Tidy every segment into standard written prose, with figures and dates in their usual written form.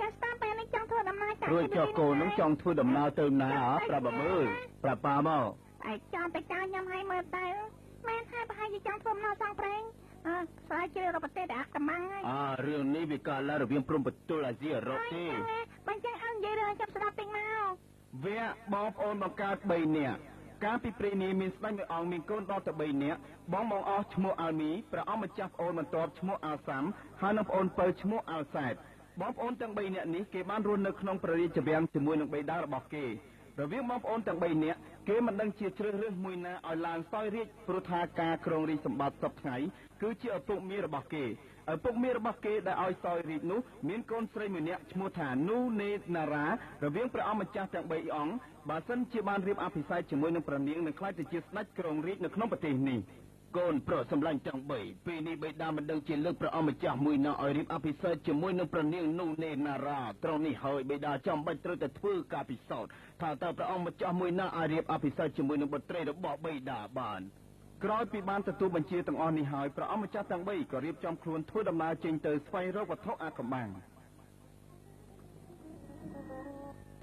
កាស្តាបែរនេះចង់ធ្វើដំណើរចារួចចុះកូននឹងចង់ធ្វើដំណើរទៅណាប្រាប់មើលប្រាប់ប៉ាមកឯចង់ទៅចោលញ៉ាំឲ្យមើលទៅមែនហើយប្រហែលជាចង់ធ្វើដំណើរសងប្រេងស្រាវជ្រាវរកប្រទេសដែលអាកម្មាំងហើយរឿងនេះវាកើតឡើងរវាងព្រំប្រទល់អាស៊ីអឺរ៉ុបទេបញ្ជាក់ឲ្យនិយាយរឿងចាប់ស្ដាប់តិចមកវគ្គបងប្អូនបង្កើត3នាក់កាលពីព្រេងនេះមានស្ដេចមួយអង្គមានកូនដល់ទៅ3នាក់បងអស់ឈ្មោះអាល់មីព្រះអង្គម្ចាស់ប្អូនបន្ទាប់ឈ្មោះអាល់សាំហើយនិងប្អូនពៅឈ្មោះអាល់សែតបងប្អូនទាំង3នាក់នេះគេបានរស់នៅក្នុងព្រះរាជវាំងជាមួយនឹងបិតារបស់គេរវាងបងប្អូនទាំង3នាក់គេមិនដឹងជាជ្រើសរើសមួយណាឲ្យឡើងសោយរាជព្រោះថាការគ្រងរាជសម្បត្តិសពថ្ងៃគឺជាឪពុកមារបស់គេឪពុកមារបស់គេដែលឲ្យសោយរាជនោះមានកូនស្រីម្នាក់ឈ្មោះថានូនេណារ៉ារវាងព្រះអង្គម្ចាស់ទាំង3អង្គបើសិនជាបានរៀបអភិសេកជាមួយនឹងព្រះនាងនឹងក្លាយទៅជាស្ដេចគ្រងរាជនៅក្នុងប្រទេសនេះកូនប្រុសសម្លាញ់ទាំង3ពេលនេះបិតាមិនដឹងជាលើកព្រះអង្គម្ចាស់មួយណាឲ្យរៀបអភិសេកជាមួយនឹងព្រះនាងនូនេណារ៉ាត្រង់នេះហើយបិតាចាំបាច់ត្រូវតែធ្វើការពិសោធន៍ថាតើព្រះអង្គម្ចាស់មួយណាអាចរៀបអភិសេកជាមួយនឹងបុត្រីរបស់បិតាបានក្រោយពីបានទទួលបញ្ជាទាំងអស់នេះហើយព្រះអង្គម្ចាស់ទាំង3ក៏រៀបចំខ្លួនធ្វើដំណើរចេញទៅស្វែងរកវត្ថុអាថ៌កំបាំង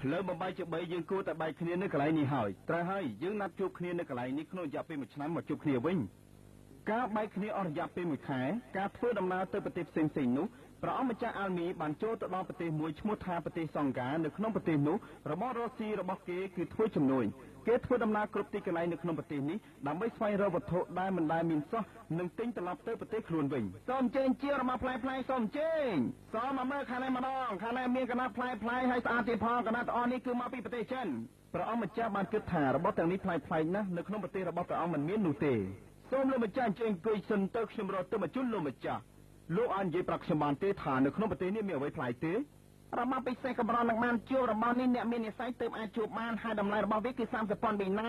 ផ្លូវបំបីជា3យើងគួរតែបែកគ្នានៅកន្លែងនេះហើយត្រូវហើយយើងណាត់ជួបគ្នានៅកន្លែងនេះក្នុងរយៈពេល1ឆ្នាំមកជួបគ្នាវិញការបែកគ្នាអស់រយៈពេល1ខែការធ្វើដំណើរទៅប្រទេសផ្សេងៗនោះព្រះអង្គម្ចាស់អាល់មីបានចូលទៅដល់ប្រទេសមួយឈ្មោះថាប្រទេសសង្កានៅក្នុងប្រទេសនោះរបស់រ៉ូស៊ីរបស់គេគឺធ្វើជំនួយគេធ្វើដំណើរគ្រប់ទីកន្លែងនៅក្នុងប្រទេសនេះដើម្បីស្វែងរកវត្ថុដែលមិនដែលមានសោះនិងទិញត្រឡប់ទៅប្រទេសខ្លួនវិញសូមអញ្ជើញជារបស់ផ្លែសូមអញ្ជើញសូមមកមើលខាងនេះម្ដងខាងនេះមានកណាត់ផ្លែហើយស្អាតទៀតផងកណាត់ទាំងអស់នេះគឺមកពីប្រទេសចិនព្រះអង្គម្ចាស់បានគិតថារបស់ទាំងនេះប្លែកណាស់នៅក្នុងប្រទេសរបស់ព្រះអង្គមិនមាននោះទេសូមលោកម្ចាស់អញ្ជើញអង្គុយសិនទៅខ្ញុំរត់ទៅមកជូនលោកម្ចាស់លោកអាចនិយាយប្រាប់ខ្ញុំបានទេថានៅក្នុងប្រទេសនេះមានអ្វីប្លែកទេរបស់ពិសេសកម្រនឹងបានជួបរបស់នេះអ្នកមាននិស្ស័យទើបអាចជួបបានហើយតម្លៃរបស់វាគឺ30 ប៉ុនប៊ីណ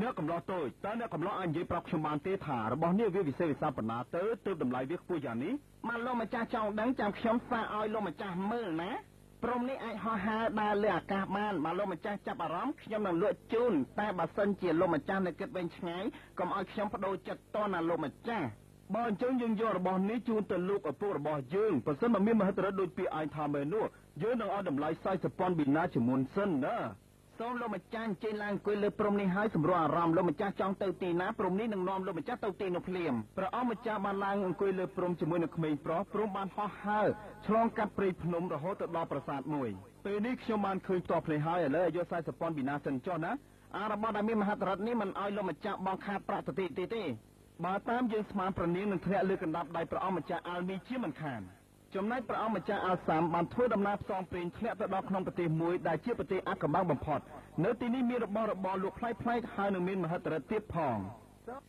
ាអ្នកកំឡោះតូចតើអ្នកកំឡោះអាចនិយាយប្រាប់ខ្ញុំបានទេថារបស់នេះវាវិសេសវិសាប៉ុណ្ណាទៅទើបតម្លៃវាខ្ពស់យ៉ាងនេះមកលោកម្ចាស់ចង់ដឹងចាំខ្ញុំស្វាឲ្យលោកម្ចាស់មើលណាព្រមនេះអាចហោះហើរដើរលើអាកាសបានមកលោកម្ចាស់ចាប់អារម្មណ៍ខ្ញុំនឹងលក់ជូនតែបើសិនជាលោកម្ចាស់នៅគិតវិញឆ្ងាយកុំឲ្យខ្ញុំបដូរចិត្តតណាលោម្ចាស់បើអញ្ចឹងយើងយករបស់នេះជូនទៅលោកឪពុករបស់យើងបើសិនបើមានមហិទ្ធិឫទ្ធិដូចពីឯងថាមែននោះយើងនឹងឲ្យតម្លៃ40 ប៉ុនប៊ីណាជាមុនសិនណាសូមលោកម្ចាស់អញ្ជើញឡើងអង្គុយលើព្រំនេះហើយសម្រួលអារម្មណ៍លោកម្ចាស់ចង់ទៅទីណាព្រំនេះនឹងនាំលោកម្ចាស់ទៅទីនោះភ្លាមព្រះអង្គម្ចាស់បានឡើងអង្គុយលើព្រំជាមួយនឹងក្មេងប្រុសព្រំបានហោះហើរឆ្លងកាត់ព្រៃភ្នំរហូតទៅដល់ប្រាសាទមួយពេលនេះខ្ញុំបានឃើញផ្ទាល់ភ្នែកហើយឥឡូវយក40 ប៉ុនប៊ីណាសិនចុះណារបស់ដែលមានមហិទ្ធិឫទ្ធិនេះមិនឲ្យលោកម្ចាស់បងខាតប្រាក់ទៅទេបើតាមយើងស្មានប្រនាងនឹងធ្លាក់លើកណ្ដាប់ដៃព្រះអង្គម្ចាស់អាល់មីជាមិនខានចំណែកព្រះអង្គម្ចាស់អាល់សាំបានធ្វើដំណើរផ្សងព្រេងធ្លាក់ទៅដល់ក្នុងប្រទេសមួយដែលជាប្រទេសអាថ៌កំបាំងបំផុតនៅទីនេះមានរបស់របរលក់ផ្លែហើយនឹងមានមហិទ្ធិឫទ្ធិទៀតផ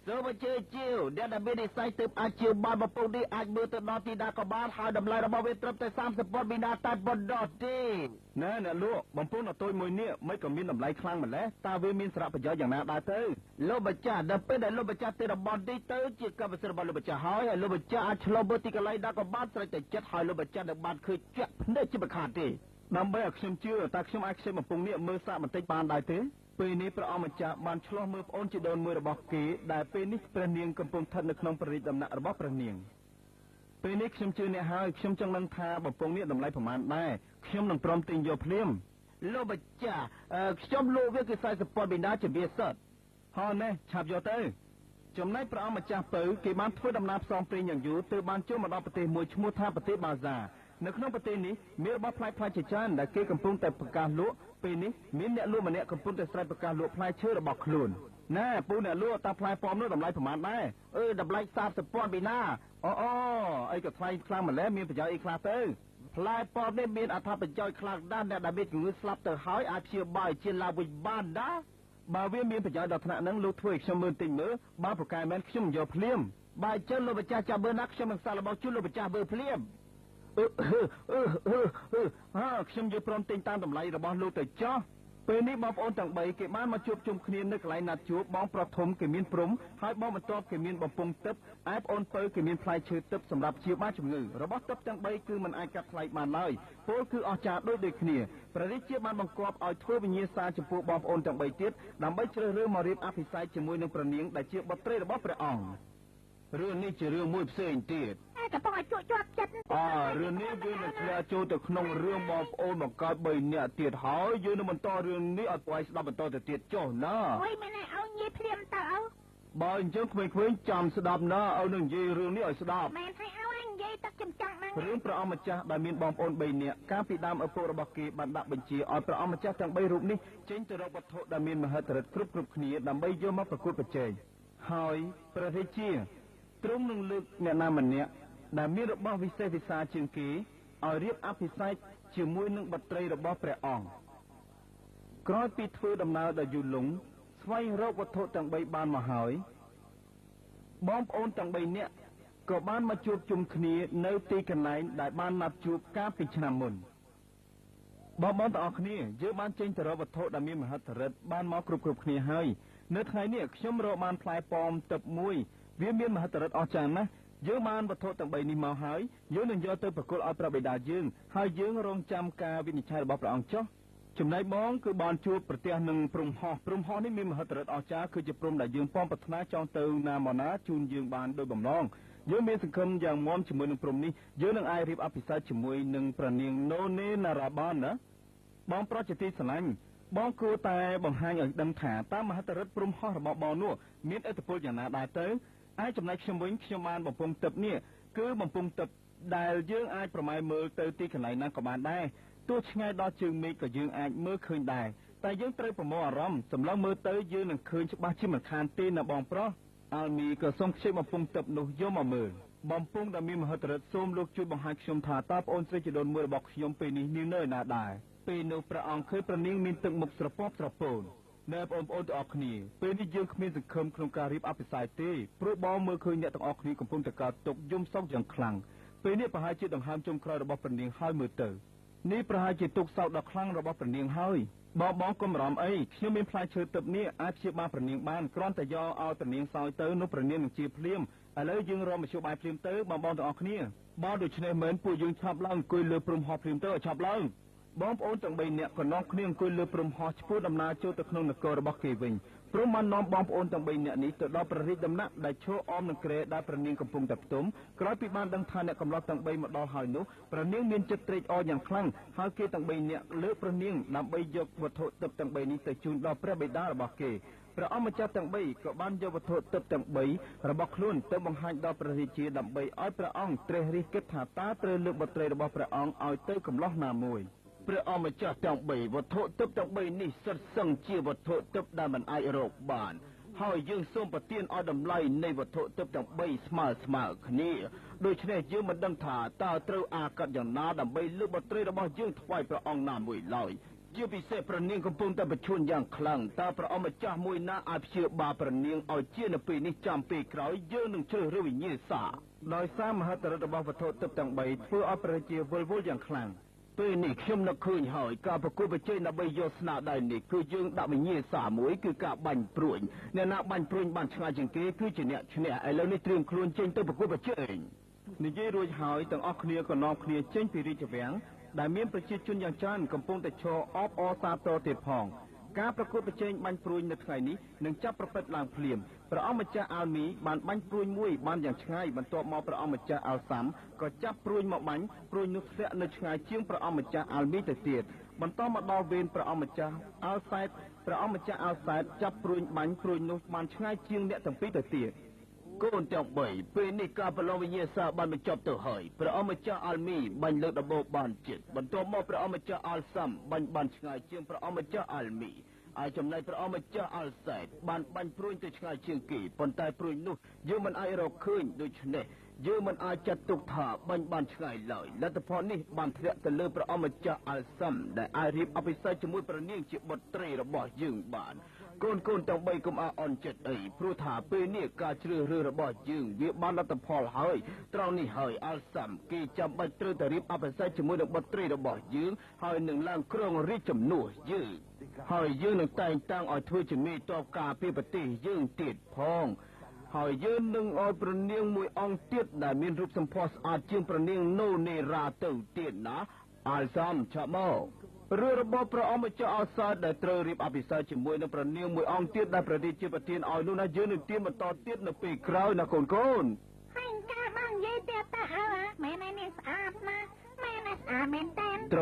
ងសូមអញ្ជើញជាវដែលមាននិស្ស័យទើបអាចជាវបានបំពុងនេះអាចមើលទៅដល់ទីដាក៏បានហើយតម្លៃរបស់វាត្រឹមតែ30 ប៉ុនប៊ីណាតែប៉ុណ្ណោះទេណែអ្នកលក់បំពុងអត់តូចមួយនេះមិនក៏មានតម្លៃខ្លាំងម្ល៉េះតើវាមានសារៈប្រយោជន៍យ៉ាងណាដែរទៅលោកម្ចាស់ដល់ពេលដែលលោកម្ចាស់ទៅរបស់នេះទៅជាកម្មសិទ្ធិរបស់លោកម្ចាស់ហើយលោកម្ចាស់អាចឆ្លងមើលទីកន្លែងដាក៏បានស្រេចតែចិត្តហើយលោកម្ចាស់នឹងបានឃើញជាក់ភ្នែកជាមិនខាតទេដើម្បីឲ្យខ្ញុំជឿតើខ្ញុំអាចខ្ចីបំពុងនេះមើលសាកបន្តិចបានដែរទេពេលនេះព្រះអង្គម្ចាស់បានឆ្លោះមើលប្អូនជីដូនមួយរបស់គេដែលពេលនេះព្រះនាងកំពុងស្ថិតនៅក្នុងព្រះរាជដំណាក់របស់ព្រះនាងពេលនេះខ្ញុំជឿអ្នកហើយខ្ញុំចង់ដឹងថាបំពង់នេះតម្លៃប្រមាណដែរខ្ញុំនឹងព្រមទិញយកភ្លាមលោកម្ចាស់ខ្ញុំលក់វាគឺ40 ប៉ុនប៊ីណាជាវាសុទ្ធហើយនេះឆាប់យកទៅចំណែកព្រះអង្គម្ចាស់ពៅគេបានធ្វើដំណើរផ្សងព្រេងយ៉ាងយូរទើបបានចូលមកដល់ប្រទេសមួយឈ្មោះថាប្រទេសបាហ្សានៅក្នុងប្រទេសនេះមានរបស់ផ្លែជាច្រើនដែលគេកំពុងតែប្រកាសលក់ពេលនេះមានអ្នកលក់ម្នាក់កំពុងតែស្រែកប្រកាសលក់ផ្លែឈើរបស់ខ្លួនណែពូអ្នកលក់តើផ្លែប៉ោមនោះតម្លៃប្រមាណដែរតម្លៃ40 ប៉ុនប៊ីណាអូអីក៏ថ្លៃខ្លាំងម្ល៉េះមានប្រយោជន៍អីខ្លះទៅផ្លែប៉ោមនេះមានអត្ថប្រយោជន៍ខ្លាំងណាស់អ្នកដែលមានជំងឺស្លាប់ទៅហើយអាចព្យាបាលជាឡើងវិញបានណាបើវាមានប្រយោជន៍ដល់ថ្នាក់ហ្នឹងលោកធ្វើឲ្យខ្ញុំមើលតិចមើលបើប្រកែមែនខ្ញុំយកភ្លាមបើអញ្ចឹងលោកម្ចាស់ចាំមើលណាខ្ញុំនឹងសាកល្បងជូនលោកម្ចាស់មើលភ្លាមខ្ញុំយកព្រមទិញតាមតម្លៃរបស់លោកទៅចោះពេលនេះបងប្អូនទាំង3គេបានមកជួបជុំគ្នានៅកន្លែងណាត់ជួបបងប្រុសធំគេមានព្រំហើយបងបន្ទាប់គេមានបំពង់ទឹកឯប្អូនពៅគេមានផ្លែឈើទឹកសម្រាប់ព្យាបាលជំងឺរបស់ទឹកទាំង3គឺមិនអាចកាត់ថ្លៃបានឡើយពលគឺអស្ចារ្យដូចគ្នាព្រះរាជាបានបង្គាប់ឲ្យធ្វើវិញ្ញាសាចំពោះបងប្អូនទាំង3ទៀតដើម្បីជ្រើសរើសមករៀបអភិសេកជាមួយនឹងព្រះនាងដែលជាបុត្រីរបស់ព្រះអង្គរឿងនេះជារឿងមួយផ្សេងទៀត កំពុងឲ្យជក់ជាប់ចិត្ត រឿងនេះយើងនឹងឆ្លៀតចូលទៅក្នុងរឿងបងប្អូនបង្កើត3នាក់ទៀតហើយយើងនឹងបន្តរឿងនេះឲ្យប្អូនស្ដាប់បន្តទៅទៀតចុះណា អូយមែនហើយឲ្យនិយាយភ្លាមទៅអូ បើអញ្ចឹងក្មេងៗចាំស្ដាប់ណាឲ្យនឹងនិយាយរឿងនេះឲ្យស្ដាប់ មែនហើយឲ្យនិយាយទឹកចំចង់ហ្នឹង រឿងព្រះអង្គម្ចាស់ដែលមានបងប្អូន3នាក់កាលពីដើមឪពុករបស់គេបានដាក់បញ្ជាឲ្យព្រះអង្គម្ចាស់ទាំង3រូបនេះចេញទៅរកវត្ថុដែលមានមហិទ្ធិឫទ្ធិគ្រប់គ្នាដើម្បីយកមកប្រកួតប្រជែងហើយព្រះរាជាទ្រង់នឹងលើកអ្នកណាម្នាក់ដែលមានរបស់វិសេសវិសាលជាងគេឲ្យរៀបអភិសេកជាមួយនឹងបុត្រីរបស់ព្រះអង្គក្រោយពីធ្វើដំណើរដល់យូរលង់ស្វែងរកវត្ថុទាំង3បានមកហើយបងប្អូនទាំង3នាក់ក៏បានមកជួបជុំគ្នានៅទីកន្លែងដែលបានណាត់ជួបកាលពីឆ្នាំមុនបងប្អូនទាំងអស់គ្នាយើងបានចេញទៅរកវត្ថុដែលមានមហិទ្ធិឫទ្ធិបានមកគ្រប់គ្នាហើយនៅថ្ងៃនេះខ្ញុំរកបានផ្លែប៉ោមទឹកមួយវាមានមហិទ្ធិឫទ្ធិអស្ចារ្យណាស់យើងបានវត្ថុទាំង3នេះមកហើយយើងនឹងយកទៅប្រគល់ឲ្យព្រះបិតាយើងហើយយើងរងចាំការវិនិច្ឆ័យរបស់ព្រះអង្គចុះចំណែកបងគឺបានជួបប្រទះនឹងព្រំហោះនេះមានមហិទ្ធិឫទ្ធិអស្ចារ្យគឺជាព្រំដែលយើងប៉ងប្រាថ្នាចង់ទៅណាមកណាជូនយើងបានដោយបំណងយើងមានសង្ឃឹមយ៉ាងមាំជាមួយនឹងព្រំនេះយើងនឹងអាចរៀបអភិសេកជាមួយនឹងព្រះនាងណូនេណារ៉ាបានណាបងប្រុសជាទីស្រឡាញ់បងគួរតែបង្ហាញឲ្យដឹងថាតាមមហិទ្ធិឫទ្ធិព្រំហោះរបស់បងនោះមានឥទ្ធិពលយ៉ាងណាដែរទៅឯចំណែកខ្ញុំវិញខ្ញុំបានបំពង់ទឹកនេះគឺបំពង់ទឹកដែលយើងអាចប្រម៉ែមើលទៅទីកន្លែងណាក៏បានដែរទោះឆ្ងាយដល់ជើងមេឃក៏យើងអាចមើលឃើញដែរតែយើងត្រូវប្រមូលអារម្មណ៍សម្លឹងមើលទៅយើងនឹងឃើញច្បាស់ជាមិនខានទេណាបងប្រុសអាលមីក៏សូមខ្ចីបំពង់ទឹកនោះយកមកមើលបំពង់ដែលមានមហិទ្ធិឫទ្ធិសូមលោកជួយបង្ហាញខ្ញុំថាតើប្អូនស្រីជីដូនមួយរបស់ខ្ញុំពេលនេះនាងនៅណាដែរពេលនោះព្រះអង្គឃើញព្រះនាងមានទឹកមុខស្រពាប់ស្រពោនណែបងប្អូនទាំងអស់គ្នាពេលនេះយើងគ្មានសង្ឃឹមក្នុងការរៀបអភិសេកទេព្រោះបងមើលឃើញអ្នកទាំងអស់គ្នាកំពុងតែកើតទុកយំសោកយ៉ាងខ្លាំងពេលនេះប្រហែលជាដង្ហើមចុងក្រោយរបស់ព្រះនាងហើយមើលទៅនេះប្រហែលជាទុកសោកដ៏ខ្លាំងរបស់ព្រះនាងហើយបងកុំបារម្ភអីខ្ញុំមានផ្លែឈើទឹកនេះអាចព្យាបាលព្រះនាងបានគ្រាន់តែយកឲ្យព្រះនាងសោយទៅនោះព្រះនាងនឹងជាភ្លាមឥឡូវយើងរកមធ្យោបាយភ្លាមទៅបងទាំងអស់គ្នាបើដូច្នេះមែនពួកយើងឆាប់ឡើងអង្គុយលើព្រំហោះភ្លាមទៅឲ្យឆាប់ឡើងបងប្អូនទាំង3នាក់ក៏នាំគ្នាអង្គុយលើព្រំហោះឆ្ពោះដំណើរចូលទៅក្នុងនគររបស់គេវិញព្រមបាននាំបងប្អូនទាំង3នាក់នេះទៅដល់ព្រះរាជដំណាក់ដែលឈរអមនឹងគ្រែដែលព្រះនាងកំពុងតែផ្ទុំក្រោយពីបានដឹងថាអ្នកកំឡោះទាំង3មកដល់ហើយនោះព្រះនាងមានចិត្តត្រេកអរយ៉ាងខ្លាំងហើយគេទាំង3នាក់លើកព្រះនាងដើម្បីយកវត្ថុទឹកទាំង3នេះទៅជូនដល់ព្រះបិតារបស់គេព្រះអង្គម្ចាស់ទាំង3ក៏បានយកវត្ថុទឹកទាំង3របស់ខ្លួនទៅបង្ហាញដល់ព្រះរាជាដើម្បីឲ្យព្រះអង្គត្រិះរិះគិតថាតើត្រូវលើកបុត្រីរបស់ព្រះអង្គឲ្យទៅកំឡោះណាមួយព្រះអង្គម្ចាស់ទាំង3វត្ថុទឹកទាំង3នេះសិតសឹងជាវត្ថុទឹកដែលមិនអាចរកបានហើយយើងសូមប្រទានឲ្យតម្លៃនៃវត្ថុទឹកទាំង3ស្មើគ្នាដូច្នេះយើងមិនដឹងថាតើត្រូវអាកាត់យ៉ាងណាដើម្បីលើកបុត្រីរបស់យើងថ្វាយព្រះអង្គណាមួយឡើយជាពិសេសព្រះនាងកំពុងតែប្រឈួនយ៉ាងខ្លាំងតើព្រះអង្គម្ចាស់មួយណាអាចព្យាបាលព្រះនាងឲ្យជានៅពេលនេះចាំពេលក្រោយយើងនឹងជ្រើសរើសវិញ្ញាសាដោយសារមហិទ្ធិឫទ្ធិរបស់វត្ថុទឹកទាំង3ធ្វើឲ្យព្រះរាជាវល់វល់យ៉ាងខ្លាំងពេលនេះខ្ញុំនឹកឃើញហើយការប្រគល់ប្រជែងដើម្បីយកស្នាដៃនេះគឺយើងដាក់វិញ្ញាសាមួយគឺការបាញ់ព្រួញអ្នកណាបាញ់ព្រួញបានឆ្ងាយជាងគេគឺជាអ្នកឈ្នះឥឡូវនេះត្រៀមខ្លួនចេញទៅប្រគល់ប្រជែងនិយាយរួចហើយទាំងអស់គ្នាក៏នាំគ្នាចេញពីរាជវាំងដែលមានប្រជាជនយ៉ាងច្រើនកំពុងតែឈរអបអរសាទរទៀតផងការប្រកួតប្រជែងបាញ់ព្រួញនៅថ្ងៃនេះនឹងចាប់ប្រព្រឹត្តឡើងភ្លាមព្រះអង្គម្ចាស់អាលមីបានបាញ់ព្រួញមួយបានយ៉ាងឆ្ងាយបន្ទាប់មកព្រះអង្គម្ចាស់អាល់សាំក៏ចាប់ព្រួញមកបាញ់ព្រួញនោះធ្លាក់នៅឆ្ងាយជាងព្រះអង្គម្ចាស់អាលមីទៅទៀតបន្តមកដល់វេនព្រះអង្គម្ចាស់អាល់សែតព្រះអង្គម្ចាស់អាល់សែតចាប់ព្រួញបាញ់ព្រួញនោះបានឆ្ងាយជាងអ្នកទាំងពីរទៅទៀតកូនទាំង3ពេលនេះការប្រឡងវិញ្ញាសាបានបញ្ចប់ទៅហើយព្រះអង្គម្ចាស់អាលមីបាញ់លើកដំបូងបានជិតបន្ទាប់មកព្រះអង្គម្ចាស់អាល់សាំបាញ់បានឆ្ងាយជាងព្រះអង្គម្ចាស់អាលមីហើយចំណែកព្រះអង្គម្ចាស់អាល់សែតបានបាញ់ព្រួញទៅឆ្ងាយជាងគេប៉ុន្តែព្រួញនោះយើងមិនអាចរកឃើញដូច្នេះយើងមិនអាចចាត់ទុកថាបាញ់បានឆ្ងាយឡើយលទ្ធផលនេះបានធ្លាក់ទៅលើព្រះអង្គម្ចាស់អាល់សាំដែលអាចរៀបអភិសេកជាមួយព្រះនាងជាបុត្រីរបស់យើងបានកូនទាំង3កុំអន់ចិត្តអីព្រោះថាពេលនេះការជ្រើសរើសរបស់យើងវាបានលទ្ធផលហើយត្រង់នេះហើយអាល់សាំគេចាំបាច់ត្រូវតែរៀបអភិសេកជាមួយនឹងបុត្រីរបស់យើងហើយនឹងឡើងគ្រងរាជជំនួសយើងហើយយើងនឹងតែងតាំងឲ្យធ្វើជាមេតបការពីប្រទេសយើងទៀតផងហើយយើងនឹងឲ្យព្រះនាងមួយអង្គទៀតដែលមានរូបសម្ផស្សស្អាតជាងព្រះនាងណូនេរ៉ាទៅទៀតណាអាល់សាំឆាប់មករឿងរបស់ព្រះអង្គម្ចាស់អាល់សាតដែលត្រូវរៀបអភិសេកជាមួយនឹងព្រះនាងមួយអង្គទៀតដែលព្រះរាជាប្រទានឲ្យនោះណាយើងនឹងទានបន្តទៀតនៅពេលក្រោយណាកូនហើយការបាន យាយទៀតតាអើមែនឯនេះស្អាតណាស់មែនឯស្អាតមែនតើ ត្រ